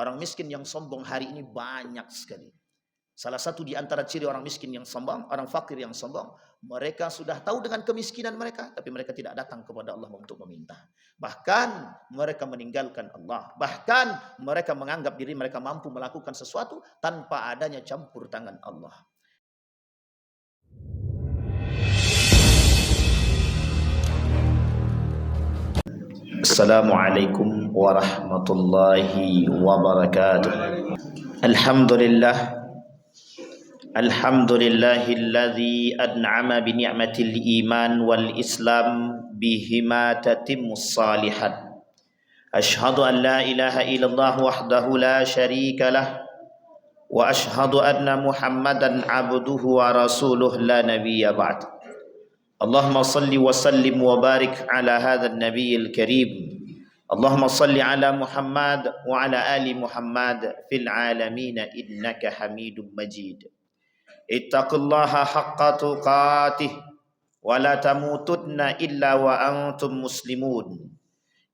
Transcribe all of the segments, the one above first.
Orang miskin yang sombong hari ini banyak sekali. Salah satu di antara ciri orang miskin yang sombong, orang fakir yang sombong, mereka sudah tahu dengan kemiskinan mereka, tapi mereka tidak datang kepada Allah untuk meminta. Bahkan mereka meninggalkan Allah. Bahkan mereka menganggap diri mereka mampu melakukan sesuatu tanpa adanya campur tangan Allah. Assalamualaikum warahmatullahi wabarakatuh. Alhamdulillah. Alhamdulillahilladzi an'ama bi ni'matil iman wal islam bihima tatimmus salihat. Asyhadu an la ilaha illallah wahdahu la syarika lah wa asyhadu anna Muhammadan abduhu wa rasuluh la nabiyya ba'd. Allahumma salli wa sallim wa barik ala hadzal nabiyil karim. Allahumma salli ala Muhammad wa ala ali Muhammad fil alamin innaka Hamidum Majid. Ittaqullaha haqqa tuqatih wa la tamutunna illa wa antum muslimun.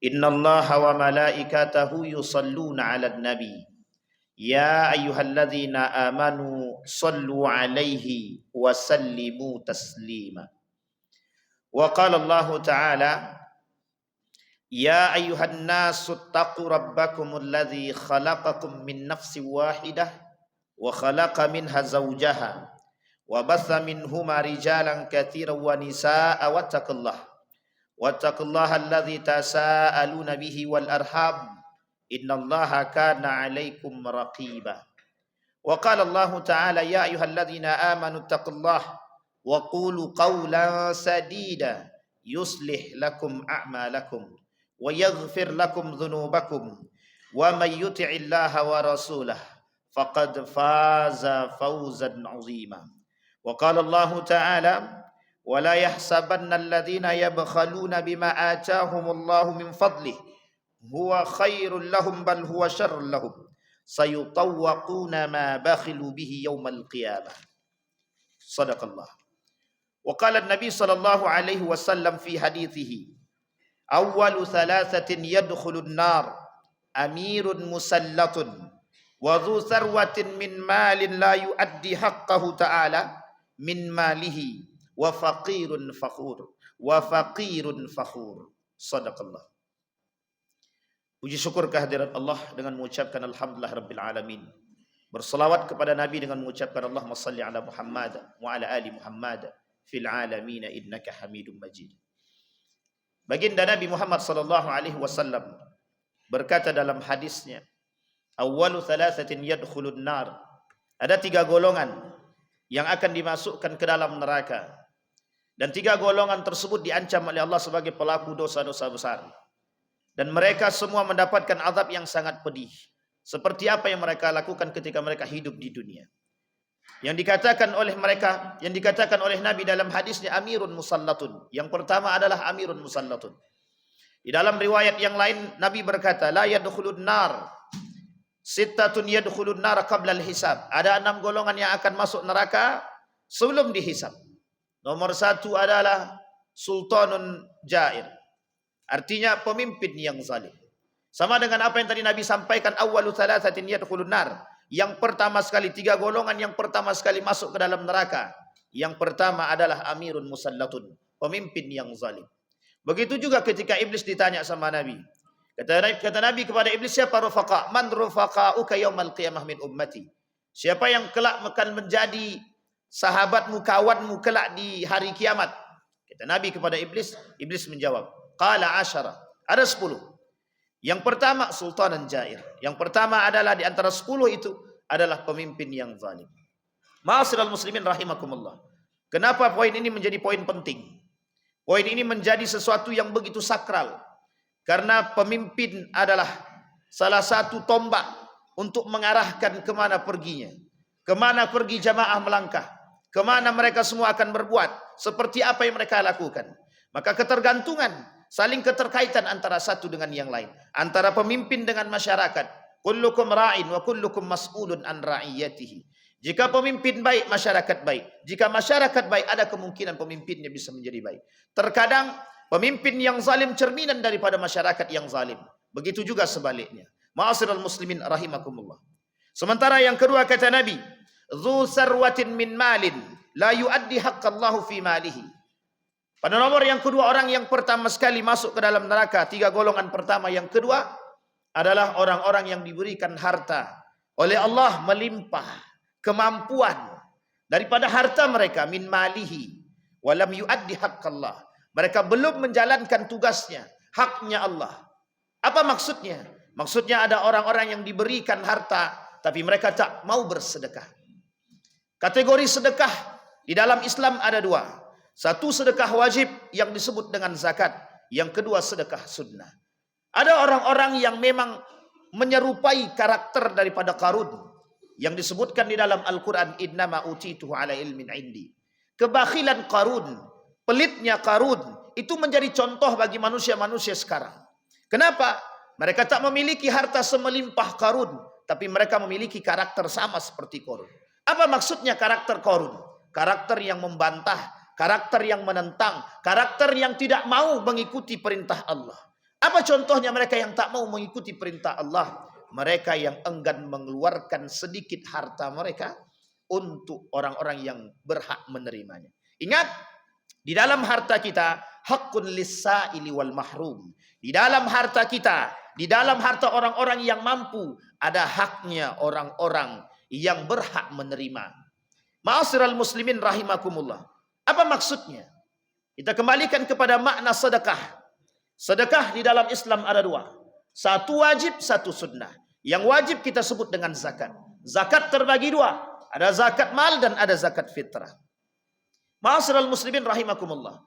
Innallaha wa malaikatahu yusalluna 'alan nabi. Ya ayyuhalladzina amanu sallu 'alaihi wa sallimu taslima. Wa qala Allah ta'ala ya ayyuhan nasu taqu rabbakumul ladzi khalaqakum min nafsin wahidah wa khalaqa minha zawjaha wa batha minhuma rijalan katsiran wa nisaa wattaqullaha alladzi tasaaluna bihi wal arham innallaha kana 'alaikum raqiba. Wa qala Allah ta'ala ya ayyuhalladzina amanu taqullaha wa qulu qawlan sadida yuslih lakum a'malakum wa yaghfir lakum dhunubakum wa may yuti'illaha wa rasulahu faqad faza fawzan 'azima. Wa qala Allah ta'ala wa la yahsabanna alladhina yabkhaluna bima atahumullahu min fadlihi huwa khairul lahum bal huwa syarrul lahum sayutawwaquna ma bakhilu bihi yaumal qiyamah. Sadaqallah. Wa qala an-nabi sallallahu alaihi wasallam fi hadithihi awwalu thalathatin yadkhulun nar amirun musallatun wa dhu sarwatin min malin la yuaddi haqqahu ta'ala min malihi wa faqirun fakhur. Sadaqallah. Puji syukur kehadirat Allah dengan mengucapkan alhamdulillah rabbil alamin. Berselawat kepada Nabi dengan mengucapkan Allahumma salli ala Muhammad wa ala ali Muhammad fil alamin innaka Hamidum Majid. Baginda Nabi Muhammad sallallahu alaihi wasallam berkata dalam hadisnya, awwalu thalathatin yadkhulun nar. Ada 3 golongan yang akan dimasukkan ke dalam neraka. Dan 3 golongan tersebut diancam oleh Allah sebagai pelaku dosa-dosa besar. Dan mereka semua mendapatkan azab yang sangat pedih. Seperti apa yang mereka lakukan ketika mereka hidup di dunia. Yang dikatakan oleh mereka, yang dikatakan oleh Nabi dalam hadisnya amirun musallatun. Yang pertama adalah amirun musallatun. Di dalam riwayat yang lain Nabi berkata, la yadkhulun nar sittatun yadkhulun nar qabla al-hisab. Ada 6 golongan yang akan masuk neraka sebelum dihisab. Nomor 1 adalah sultanun jair. Artinya pemimpin yang zalim. Sama dengan apa yang tadi Nabi sampaikan, awwalu thalathatin yadkhulun nar. Yang pertama sekali, 3 golongan yang pertama sekali masuk ke dalam neraka. Yang pertama adalah amirun musallatun, pemimpin yang zalim. Begitu juga ketika iblis ditanya sama Nabi. Kata Nabi kepada iblis, siapa rufaqa? Man rufaqa'uka yaumal qiyamah min ummati? Siapa yang kelak akan menjadi sahabatmu, kawanmu kelak di hari kiamat? Kata Nabi kepada iblis, iblis menjawab, qala 10. Ada 10. Yang pertama sultanan jair. Yang pertama adalah di antara 10 itu adalah pemimpin yang zalim. Ma'asyiral muslimin rahimakumullah. Kenapa poin ini menjadi poin penting? Poin ini menjadi sesuatu yang begitu sakral. Karena pemimpin adalah salah satu tombak untuk mengarahkan kemana perginya. Kemana pergi jamaah melangkah. Kemana mereka semua akan berbuat. Seperti apa yang mereka lakukan. Maka ketergantungan, saling keterkaitan antara satu dengan yang lain. Antara pemimpin dengan masyarakat. Kullukum ra'in wa kullukum mas'ulun an ra'iyatihi. Jika pemimpin baik, masyarakat baik. Jika masyarakat baik, ada kemungkinan pemimpinnya bisa menjadi baik. Terkadang pemimpin yang zalim cerminan daripada masyarakat yang zalim. Begitu juga sebaliknya. Ma'asyiral muslimin rahimakumullah. Sementara yang kedua kata Nabi, "Dzu sarwatin min malin la yuaddi haqqallahu fi malihi." Pada nomor yang kedua, orang yang pertama sekali masuk ke dalam neraka, tiga golongan pertama. Yang kedua adalah orang-orang yang diberikan harta oleh Allah melimpah, kemampuan daripada harta mereka, min malihi walam yuaddi haqqallah. Mereka belum menjalankan tugasnya, haknya Allah. Apa maksudnya? Maksudnya ada orang-orang yang diberikan harta tapi mereka tak mau bersedekah. Kategori sedekah di dalam Islam ada dua. Satu sedekah wajib yang disebut dengan zakat. Yang kedua sedekah sunnah. Ada orang-orang yang memang menyerupai karakter daripada Qarun yang disebutkan di dalam Al-Quran, innama utituhu ala ilmin indi. Kebakhilan Qarun, pelitnya Qarun, itu menjadi contoh bagi manusia-manusia sekarang. Kenapa? Mereka tak memiliki harta semelimpah Qarun, tapi mereka memiliki karakter sama seperti Qarun. Apa maksudnya karakter Qarun? Karakter yang membantah, karakter yang menentang, karakter yang tidak mau mengikuti perintah Allah. Apa contohnya mereka yang tak mau mengikuti perintah Allah? Mereka yang enggan mengeluarkan sedikit harta mereka untuk orang-orang yang berhak menerimanya. Ingat, di dalam harta kita, haqqun lis-sa'ili wal mahrum. Di dalam harta kita, di dalam harta orang-orang yang mampu, ada haknya orang-orang yang berhak menerima. Ma'asyiral muslimin rahimakumullah. Apa maksudnya? Kita kembalikan kepada makna sedekah. Sedekah di dalam Islam ada dua. Satu wajib, satu sunnah. Yang wajib kita sebut dengan zakat. Zakat terbagi dua. Ada zakat mal dan ada zakat fitrah. Ma'asyiral muslimin rahimakumullah.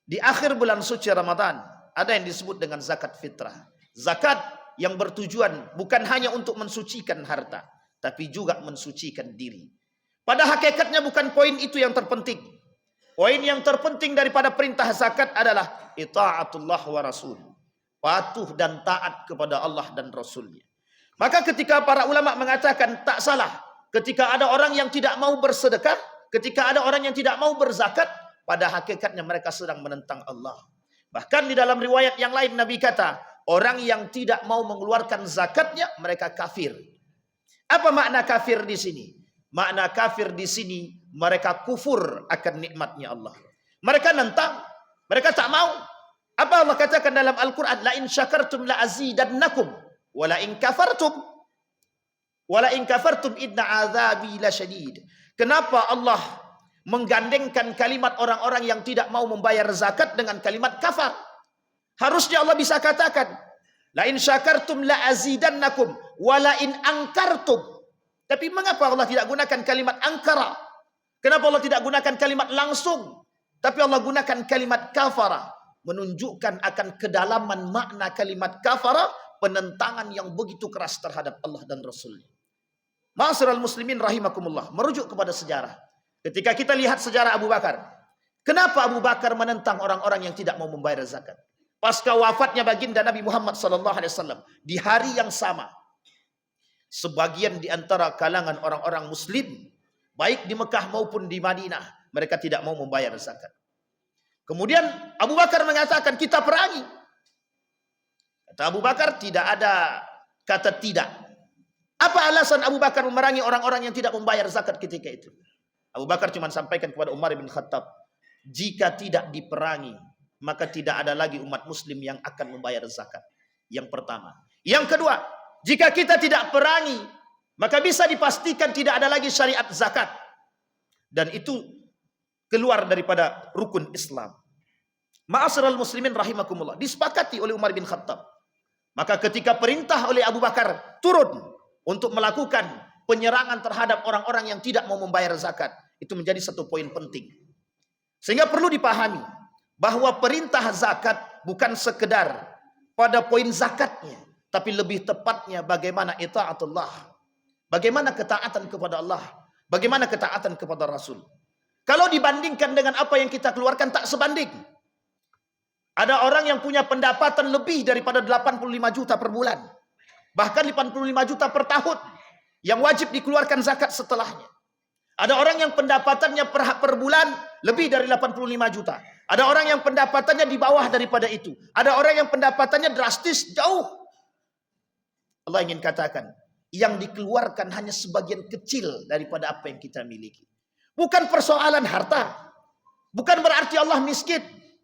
Di akhir bulan suci Ramadan, ada yang disebut dengan zakat fitrah. Zakat yang bertujuan bukan hanya untuk mensucikan harta, tapi juga mensucikan diri. Pada hakikatnya bukan poin itu yang terpenting. Poin yang terpenting daripada perintah zakat adalah ita'atullah wa rasul. Patuh dan taat kepada Allah dan Rasulnya. Maka ketika para ulama mengatakan tak salah, ketika ada orang yang tidak mau bersedekah, ketika ada orang yang tidak mau berzakat, pada hakikatnya mereka sedang menentang Allah. Bahkan di dalam riwayat yang lain Nabi kata, orang yang tidak mau mengeluarkan zakatnya, mereka kafir. Apa makna kafir di sini? Makna kafir di sini, mereka kufur akan nikmatnya Allah. Mereka nentang, mereka tak mau. Apa Allah katakan dalam Al-Quran? La in syakartum la azidannakum, wa la in kafartum inna azabi lasyadid. Kenapa Allah menggandengkan kalimat orang-orang yang tidak mau membayar zakat dengan kalimat kafar? Harusnya Allah bisa katakan, la in syakartum la azidannakum, wa la in ankartum. Tapi mengapa Allah tidak gunakan kalimat angkara? Kenapa Allah tidak gunakan kalimat langsung? Tapi Allah gunakan kalimat kafara. Menunjukkan akan kedalaman makna kalimat kafara, penentangan yang begitu keras terhadap Allah dan Rasulnya. Ma'asyiral muslimin rahimakumullah. Merujuk kepada sejarah. Ketika kita lihat sejarah Abu Bakar. Kenapa Abu Bakar menentang orang-orang yang tidak mau membayar zakat? Pasca wafatnya baginda Nabi Muhammad SAW. Di hari yang sama. Sebagian di antara kalangan orang-orang muslim, baik di Mekah maupun di Madinah, mereka tidak mau membayar zakat. Kemudian Abu Bakar mengatakan, kita perangi. Kata Abu Bakar, tidak ada kata tidak. Apa alasan Abu Bakar memerangi orang-orang yang tidak membayar zakat ketika itu? Abu Bakar cuma sampaikan kepada Umar bin Khattab, jika tidak diperangi, maka tidak ada lagi umat muslim yang akan membayar zakat. Yang pertama. Yang kedua, jika kita tidak perangi, maka bisa dipastikan tidak ada lagi syariat zakat. Dan itu keluar daripada rukun Islam. Ma'asyiral muslimin rahimakumullah. Disepakati oleh Umar bin Khattab. Maka ketika perintah oleh Abu Bakar turun untuk melakukan penyerangan terhadap orang-orang yang tidak mau membayar zakat, itu menjadi satu poin penting. Sehingga perlu dipahami bahwa perintah zakat bukan sekedar pada poin zakatnya, tapi lebih tepatnya bagaimana itaatullah, bagaimana ketaatan kepada Allah, bagaimana ketaatan kepada Rasul. Kalau dibandingkan dengan apa yang kita keluarkan, tak sebanding. Ada orang yang punya pendapatan lebih daripada 85 juta per bulan, bahkan 85 juta per tahun, yang wajib dikeluarkan zakat setelahnya. Ada orang yang pendapatannya per bulan lebih dari 85 juta. Ada orang yang pendapatannya di bawah daripada itu. Ada orang yang pendapatannya drastis jauh Allah ingin katakan, yang dikeluarkan hanya sebagian kecil daripada apa yang kita miliki. Bukan persoalan harta. Bukan berarti Allah miskin.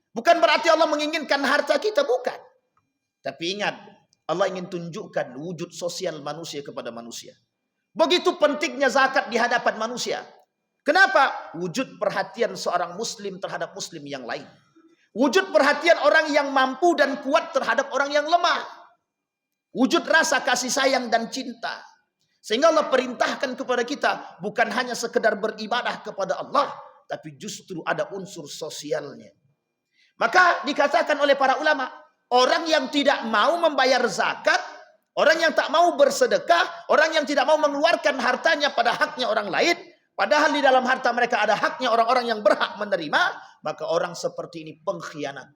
Bukan berarti Allah menginginkan harta kita, bukan. Tapi ingat, Allah ingin tunjukkan wujud sosial manusia kepada manusia. Begitu pentingnya zakat di hadapan manusia. Kenapa? Wujud perhatian seorang muslim terhadap muslim yang lain. Wujud perhatian orang yang mampu dan kuat terhadap orang yang lemah. Wujud rasa kasih sayang dan cinta. Sehingga Allah perintahkan kepada kita bukan hanya sekedar beribadah kepada Allah, tapi justru ada unsur sosialnya. Maka dikatakan oleh para ulama, orang yang tidak mau membayar zakat, orang yang tak mau bersedekah, orang yang tidak mau mengeluarkan hartanya pada haknya orang lain, padahal di dalam harta mereka ada haknya orang-orang yang berhak menerima, maka orang seperti ini pengkhianat.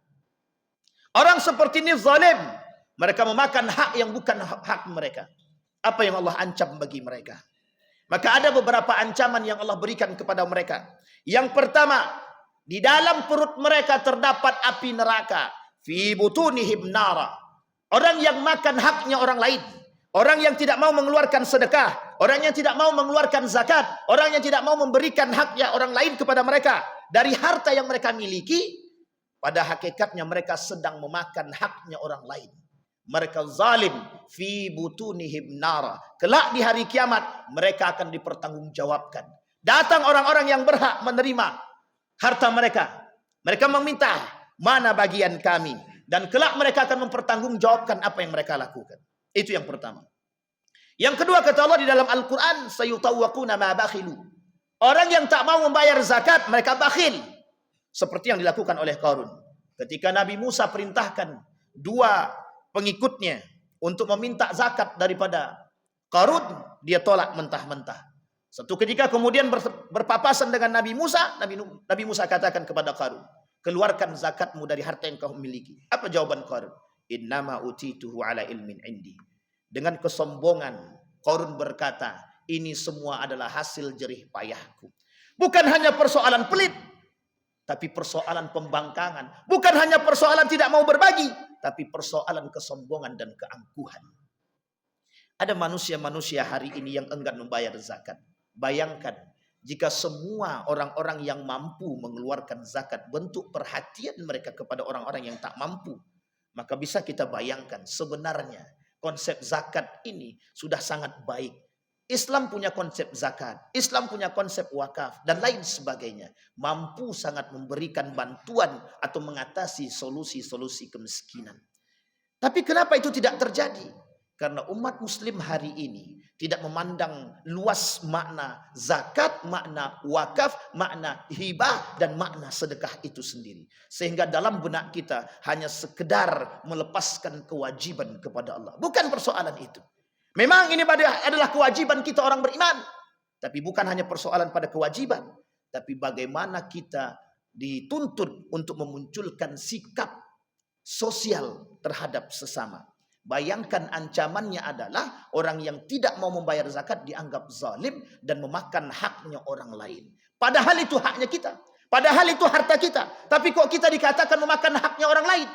Orang seperti ini zalim. Mereka memakan hak yang bukan hak mereka. Apa yang Allah ancam bagi mereka? Maka ada beberapa ancaman yang Allah berikan kepada mereka. Yang pertama, di dalam perut mereka terdapat api neraka. Fi butunihim nara. Orang yang makan haknya orang lain. Orang yang tidak mau mengeluarkan sedekah. Orang yang tidak mau mengeluarkan zakat. Orang yang tidak mau memberikan haknya orang lain kepada mereka. Dari harta yang mereka miliki, pada hakikatnya mereka sedang memakan haknya orang lain. Mereka zalim. Fi butunihim nara. Kelak di hari kiamat, mereka akan dipertanggungjawabkan. Datang orang-orang yang berhak menerima harta mereka. Mereka meminta, mana bagian kami? Dan kelak mereka akan mempertanggungjawabkan apa yang mereka lakukan. Itu yang pertama. Yang kedua, kata Allah di dalam Al-Quran, sayutawwaquna ma bakhilu. Orang yang tak mau membayar zakat, mereka bakhil. Seperti yang dilakukan oleh Qarun. Ketika Nabi Musa perintahkan dua pengikutnya untuk meminta zakat daripada Qarun, dia tolak mentah-mentah. Satu ketika kemudian berpapasan dengan Nabi Musa, Nabi Musa katakan kepada Qarun, keluarkan zakatmu dari harta yang kau miliki. Apa jawaban Qarun? Innama utituhu ala ilmin indi. Dengan kesombongan, Qarun berkata, ini semua adalah hasil jerih payahku. Bukan hanya persoalan pelit, tapi persoalan pembangkangan. Bukan hanya persoalan tidak mau berbagi, tapi persoalan kesombongan dan keangkuhan. Ada manusia-manusia hari ini yang enggan membayar zakat. Bayangkan, jika semua orang-orang yang mampu mengeluarkan zakat bentuk perhatian mereka kepada orang-orang yang tak mampu, maka bisa kita bayangkan sebenarnya konsep zakat ini sudah sangat baik. Islam punya konsep zakat, Islam punya konsep wakaf, dan lain sebagainya. Mampu sangat memberikan bantuan atau mengatasi solusi-solusi kemiskinan. Tapi kenapa itu tidak terjadi? Karena umat muslim hari ini tidak memandang luas makna zakat, makna wakaf, makna hibah, dan makna sedekah itu sendiri. Sehingga dalam benak kita hanya sekedar melepaskan kewajiban kepada Allah. Bukan persoalan itu. Memang ini adalah kewajiban kita orang beriman. Tapi bukan hanya persoalan pada kewajiban. Tapi bagaimana kita dituntut untuk memunculkan sikap sosial terhadap sesama. Bayangkan ancamannya adalah orang yang tidak mau membayar zakat dianggap zalim dan memakan haknya orang lain. Padahal itu haknya kita. Padahal itu harta kita. Tapi kok kita dikatakan memakan haknya orang lain?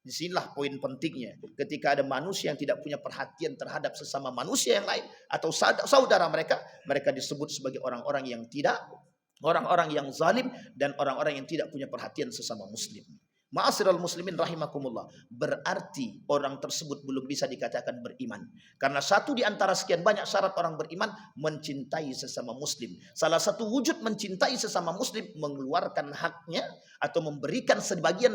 Disinilah poin pentingnya. Ketika ada manusia yang tidak punya perhatian terhadap sesama manusia yang lain atau saudara mereka, mereka disebut sebagai orang-orang yang tidak, orang-orang yang zalim dan orang-orang yang tidak punya perhatian sesama muslim. Ma'asyiral muslimin rahimakumullah. Berarti orang tersebut belum bisa dikatakan beriman. Karena satu di antara sekian banyak syarat orang beriman, mencintai sesama muslim. Salah satu wujud mencintai sesama muslim, mengeluarkan haknya atau memberikan sebagian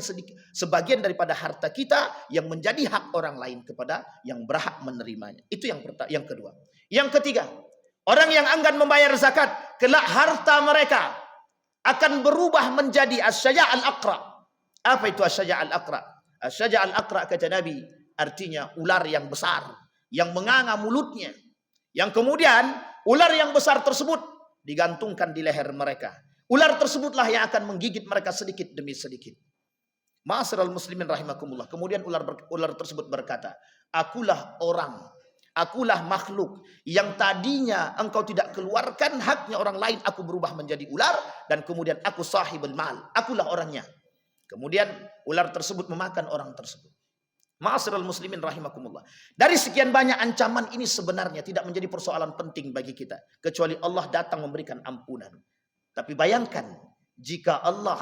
daripada harta kita yang menjadi hak orang lain kepada yang berhak menerimanya. Itu yang kedua. Yang ketiga, orang yang enggan membayar zakat, kelak harta mereka akan berubah menjadi asy-syaja' al-aqra. Apa itu asy-syaja' al-aqra? Asy-syaja' al-aqra kata Nabi artinya ular yang besar, yang menganga mulutnya, yang kemudian ular yang besar tersebut digantungkan di leher mereka. Ular tersebutlah yang akan menggigit mereka sedikit demi sedikit. Ma'asyiral muslimin rahimakumullah. Kemudian ular tersebut berkata, akulah orang, akulah makhluk yang tadinya engkau tidak keluarkan haknya orang lain, aku berubah menjadi ular, dan kemudian aku sahibul mal, akulah orangnya. Kemudian ular tersebut memakan orang tersebut. Ma'asyiral muslimin rahimakumullah. Dari sekian banyak ancaman ini sebenarnya tidak menjadi persoalan penting bagi kita. Kecuali Allah datang memberikan ampunan. Tapi bayangkan jika Allah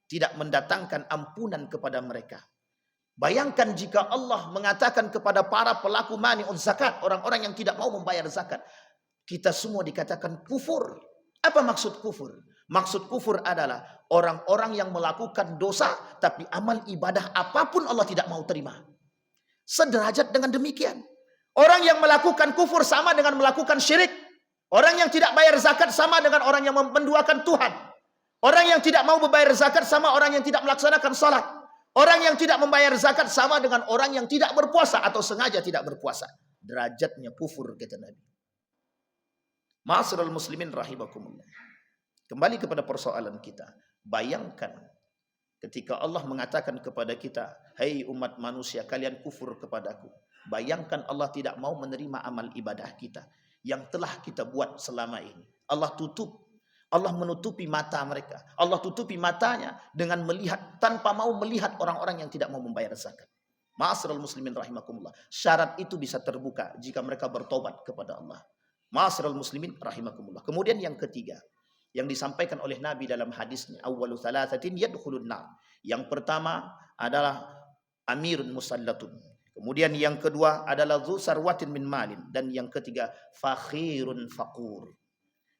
tidak mendatangkan ampunan kepada mereka. Bayangkan jika Allah mengatakan kepada para pelaku mani'un zakat, orang-orang yang tidak mau membayar zakat, kita semua dikatakan kufur. Apa maksud kufur? Maksud kufur adalah orang-orang yang melakukan dosa tapi amal ibadah apapun Allah tidak mau terima. Sederajat dengan demikian. Orang yang melakukan kufur sama dengan melakukan syirik. Orang yang tidak bayar zakat sama dengan orang yang menduakan Tuhan. Orang yang tidak mau membayar zakat sama orang yang tidak melaksanakan salat. Orang yang tidak membayar zakat sama dengan orang yang tidak berpuasa atau sengaja tidak berpuasa. Derajatnya kufur, kata Nabi. Ma'asyiral muslimin rahimakumullah. Kembali kepada persoalan kita. Bayangkan ketika Allah mengatakan kepada kita, "Hai umat manusia, kalian kufur kepadaku." Bayangkan Allah tidak mau menerima amal ibadah kita yang telah kita buat selama ini. Allah menutupi mata mereka. Allah tutupi matanya dengan melihat, tanpa mau melihat orang-orang yang tidak mau membayar zakat. Ma'asyiral muslimin rahimakumullah. Syarat itu bisa terbuka jika mereka bertobat kepada Allah. Ma'asyiral muslimin rahimakumullah. Kemudian yang ketiga, yang disampaikan oleh Nabi dalam hadisnya, awwalu thalathatin yadkhulun nar. Yang pertama adalah amirun musallatun. Kemudian yang kedua adalah dzu sarwatin min malin, dan yang ketiga fakhirun faqur.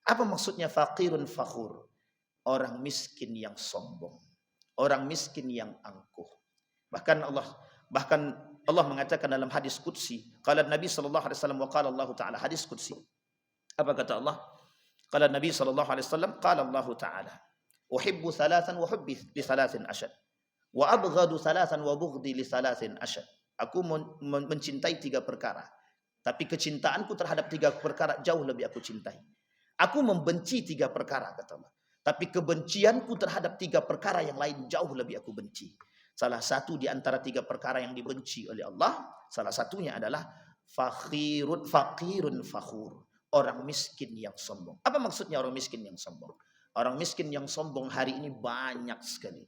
Apa maksudnya faqirun fakhur? Orang miskin yang sombong, orang miskin yang angkuh. Bahkan Allah mengatakan dalam hadis qudsi, qala Nabi sallallahu alaihi wasallam wa qala Allah taala, hadis qudsi. Apa kata Allah? Qala Nabi sallallahu alaihi wasallam, qala Allah taala, uhibbu thalathan wa hubbi li thalathin ashad, wa abghadu thalathan wa bughdi li thalathin ashad. Aku mencintai 3 perkara, tapi kecintaanku terhadap 3 perkara jauh lebih aku cintai. Aku membenci 3 perkara, kata Allah, tapi kebencianku terhadap 3 perkara yang lain jauh lebih aku benci. Salah satu di antara 3 perkara yang dibenci oleh Allah, salah satunya adalah faqirun fakhur. Orang miskin yang sombong. Apa maksudnya orang miskin yang sombong? Orang miskin yang sombong hari ini banyak sekali.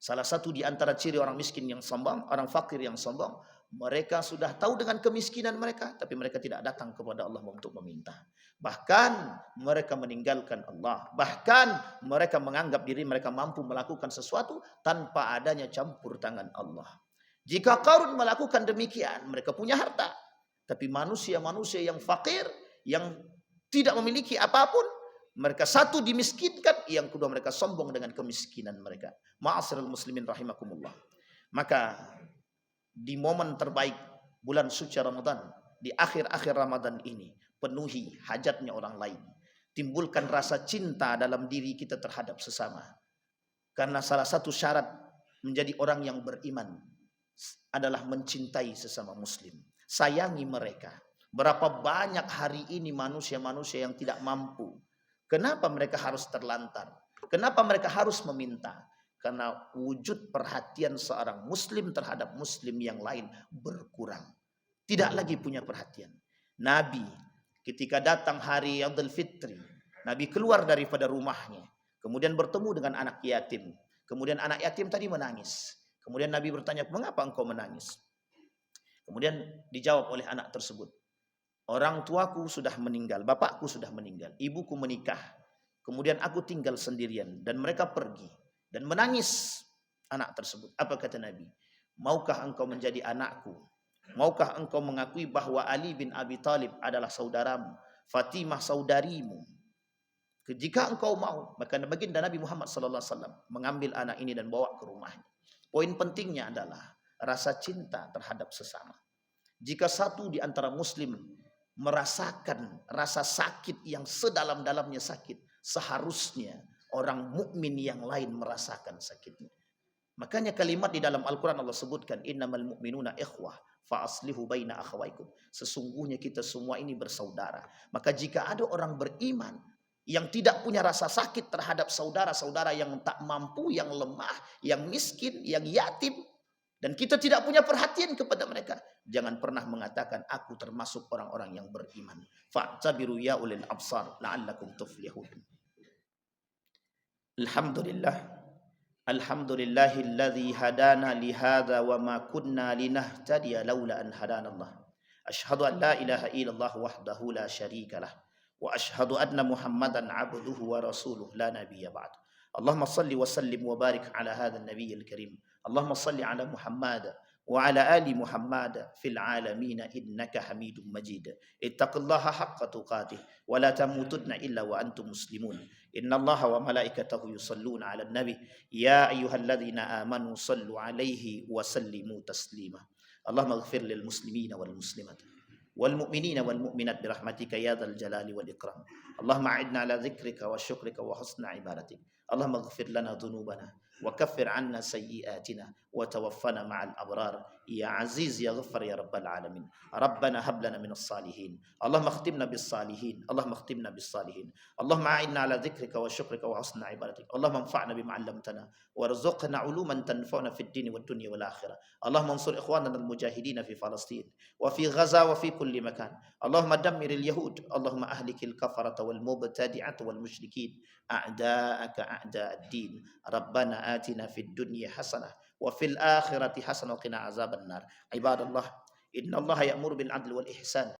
Salah satu di antara ciri orang miskin yang sombong, orang fakir yang sombong, mereka sudah tahu dengan kemiskinan mereka, tapi mereka tidak datang kepada Allah untuk meminta. Bahkan mereka meninggalkan Allah. Bahkan mereka menganggap diri mereka mampu melakukan sesuatu tanpa adanya campur tangan Allah. Jika Qarun melakukan demikian, mereka punya harta. Tapi manusia-manusia yang fakir, yang tidak memiliki apapun, mereka satu dimiskinkan, yang kedua mereka sombong dengan kemiskinan mereka. Ma'asyiral muslimin rahimakumullah. Maka di momen terbaik bulan suci Ramadan, di akhir-akhir Ramadan ini, penuhi hajatnya orang lain. Timbulkan rasa cinta dalam diri kita terhadap sesama. Karena salah satu syarat menjadi orang yang beriman adalah mencintai sesama muslim. Sayangi mereka. Berapa banyak hari ini manusia-manusia yang tidak mampu. Kenapa mereka harus terlantar? Kenapa mereka harus meminta? Karena wujud perhatian seorang muslim terhadap muslim yang lain berkurang. Tidak lagi punya perhatian. Nabi ketika datang hari Idul Fitri, Nabi keluar daripada rumahnya. Kemudian bertemu dengan anak yatim. Kemudian anak yatim tadi menangis. Kemudian Nabi bertanya, "Mengapa engkau menangis?" Kemudian dijawab oleh anak tersebut, "Orang tuaku sudah meninggal, bapakku sudah meninggal, ibuku menikah. Kemudian aku tinggal sendirian dan mereka pergi." Dan menangis anak tersebut. Apa kata Nabi? "Maukah engkau menjadi anakku? Maukah engkau mengakui bahwa Ali bin Abi Thalib adalah saudaramu, Fatimah saudarimu? Jika engkau mau," maka baginda Nabi Muhammad SAW mengambil anak ini dan bawa ke rumahnya. Poin pentingnya adalah rasa cinta terhadap sesama. Jika satu di antara muslim merasakan rasa sakit yang sedalam-dalamnya sakit, seharusnya orang mukmin yang lain merasakan sakitnya. Makanya kalimat di dalam Al-Quran Allah sebutkan, "Innamal mu'minuna ikhwah fa aslihu baina akhawaikum." Sesungguhnya kita semua ini bersaudara. Maka jika ada orang beriman yang tidak punya rasa sakit terhadap saudara-saudara yang tak mampu, yang lemah, yang miskin, yang yatim, dan kita tidak punya perhatian kepada mereka, jangan pernah mengatakan aku termasuk orang-orang yang beriman. Fa'tabiru ya ulil absar la'allakum tuflihun. Alhamdulillah Alhamdulillahilladzi hadana li hadza wa ma kunna linahtadiya laula an hadanallah. Asyhadu an la ilaha illallah wahdahu la syarika lah wa asyhadu anna Muhammadan abduhu wa rasuluh la nabiyya ba'd. Allahumma salli wa sallim wa barik ala hadzal nabiyil karim. Allahumma salli ala Muhammad wa ala ali Muhammad fil alamin innaka Hamidum Majid. Ittaqillaha haqqa tuqatih wa la tamutunna illa wa antum muslimun. Innallaha wa malaikatahu yusalluna 'alan nabi ya ayyuhalladzina amanu sallu 'alaihi wa sallimu taslima. Allahumma ighfir lil muslimina wal muslimat wal mu'minina wal mu'minat bi rahmatika ya dzal jalali wal ikram. Allahumma a'idna 'ala dzikrika wa syukrika wa husni ibadatik. Allahumma ighfir lana dhunubana wa kaffir 'anna sayyi'atina wa tawaffana ma'al abrar ya aziz ya ghaffar ya rabbal alamin. Rabbana hab lana minas salihin. Allahumma khtimna bis salihin. Allahumma khtimna bis salihin. Allahumma a'inna 'ala dzikrika wa syukrika wa husni ibadatik. Allahumma anfa'na bima 'allamtana warzuqna 'uluman tanfa'una fid dini wad dunya wal akhirah. Allahumma ansur ikhwanana al mujahidin fi Palestin wa fi Gaza wa fi kulli makan. Allahumma dammiril yahud. Allahumma ahlikil kafarata wal mubtadi'ata wal musyrikin a'da'aka a'da'ad din. Rabbana atina fid dunya hasanah wa fil akhirati hasanah wa qina azabannar. Ibadallah, innallaha ya'muru bil 'adli wal ihsan